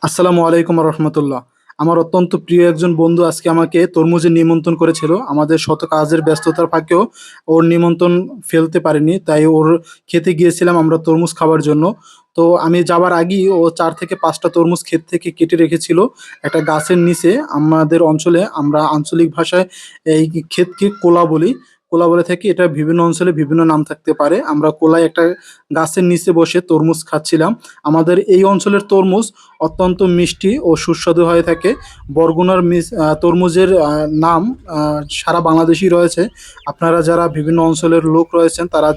আসসালামু আলাইকুম রহমতুল্লাহ। আমার অত্যন্ত প্রিয় একজন বন্ধু আজকে আমাকে তরমুজে নিমন্ত্রণ করেছিল। আমাদের শত কাজের ব্যস্ততার ফাঁকেও ওর নিমন্ত্রণ ফেলতে পারিনি, তাই ওর খেতে গিয়েছিলাম আমরা তরমুজ খাওয়ার জন্য। তো আমি যাবার আগেই ও 4 থেকে 5টা তরমুজ ক্ষেত থেকে কেটে রেখেছিল একটা গাছের নিচে। আমাদের অঞ্চলে আমরা আঞ্চলিক ভাষায় এই ক্ষেতকে কোলা বলি। কোলা বলে থাকি, এটা বিভিন্ন অঞ্চলে বিভিন্ন নাম থাকতে পারে। আমরা কোলায় একটা গাছের নিচে বসে তরমুজ খাচ্ছিলাম। আমাদের এই অঞ্চলের তরমুজ অত্যন্ত মিষ্টি ও সুস্বাদু হয়ে থাকে। বরগুনার তরমুজের নাম সারা বাংলাদেশেই রয়েছে। আপনারা যারা বিভিন্ন অঞ্চলের লোক রয়েছেন তারা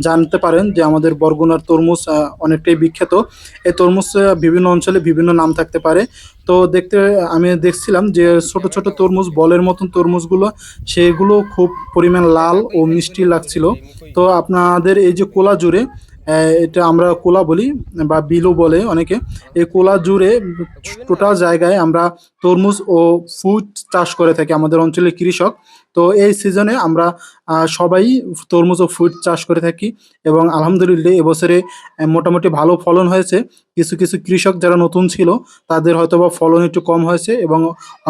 জানতে পারেন যে আমাদের বরগুনার তরমুজ অনেকটাই বিখ্যাত। এই তরমুজ বিভিন্ন অঞ্চলে বিভিন্ন নাম থাকতে পারে। তো আমি দেখছিলাম যে ছোট ছোট তরমুজ, বলের মতন তরমুজগুলো, সেগুলো খুব পরিমাণ লাল ও মিষ্টি লাগছিল। তো আপনাদের এই যে কোলা জুড়ে, এটা আমরা কোলা বলি বা বিলও বলে অনেকে। এই কোলা জুড়ে টোটাল জায়গায় আমরা তরমুজ ও ফ্রুট চাষ করে থাকি আমাদের অঞ্চলের কৃষক। তো এই সিজনে আমরা সবাই তরমুজ ও ফ্রুট চাষ করে থাকি এবং আলহামদুলিল্লাহ এবছরে মোটামুটি ভালো ফলন হয়েছে। কিছু কিছু কৃষক যারা নতুন ছিল তাদের হয়তোবা ফলন একটু কম হয়েছে এবং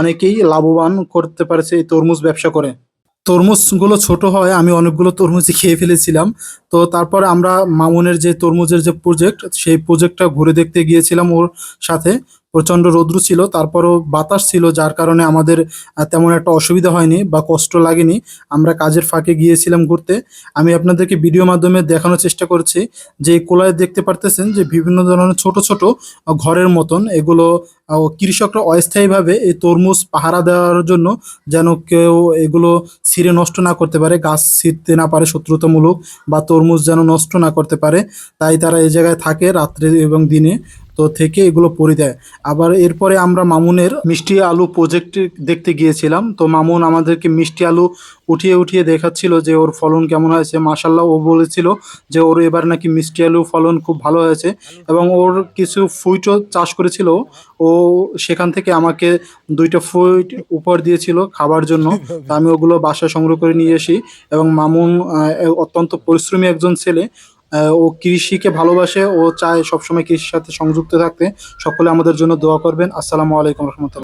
অনেকেই লাভবান করতে পারছে এই তরমুজ ব্যবসা করে। তরমুজগুলো ছোট হয়, আমি অনেকগুলো তরমুজই খেয়ে ফেলেছিলাম। তো তারপরে আমরা মামুনের যে তরমুজের যে প্রজেক্ট, সেই প্রজেক্টটা ঘুরে দেখতে গিয়েছিলাম ওর সাথে। প্রচণ্ড রৌদ্র ছিল, তারপরও বাতাস ছিল, যার কারণে আমাদের তেমন একটা অসুবিধা হয়নি বা কষ্ট লাগেনি। আমরা কাজের ফাঁকে গিয়েছিলাম ঘুরতে। আমি আপনাদেরকে ভিডিও মাধ্যমে দেখানোর চেষ্টা করছি যে এই কোলায় দেখতে পারতেছেন যে বিভিন্ন ধরনের ছোট ছোট ঘরের মতন এগুলো। কৃষকরা অস্থায়ীভাবে এই তরমুজ পাহারা দেওয়ার জন্য, যেন কেউ এগুলো ছিঁড়ে নষ্ট না করতে পারে, গাছ ছিঁড়তে না পারে শত্রুতামূলক, বা তরমুজ যেন নষ্ট না করতে পারে, তাই তারা এই জায়গায় থাকে রাত্রে এবং দিনে। তো থেকে এগুলো পড়ে দেয়। আবার এরপরে আমরা মামুনের মিষ্টি আলু প্রজেক্ট দেখতে গিয়েছিলাম। তো মামুন আমাদেরকে মিষ্টি আলু উঠিয়ে উঠিয়ে দেখাচ্ছিল যে ওর ফলন কেমন হয়েছে। মাশাল্লাহ, ও বলেছিল যে ওর এবার নাকি মিষ্টি আলু ফলন খুব ভালো হয়েছে এবং ওর কিছু ফুইটও চাষ করেছিল। ও সেখান থেকে আমাকে 2টা ফুইট উপহার দিয়েছিল খাবার জন্য। তো আমি ওগুলো বাসায় সংগ্রহ করে নিয়ে আসি। এবং মামুন অত্যন্ত পরিশ্রমী একজন ছেলে। ও কৃষিকে ভালোবাসে, ও চায় সবসময় কৃষির সাথে সংযুক্ত থাকতে। সকলে আমাদের জন্য দোয়া করবেন। আসসালামু আলাইকুম রহমতুল্লাহ।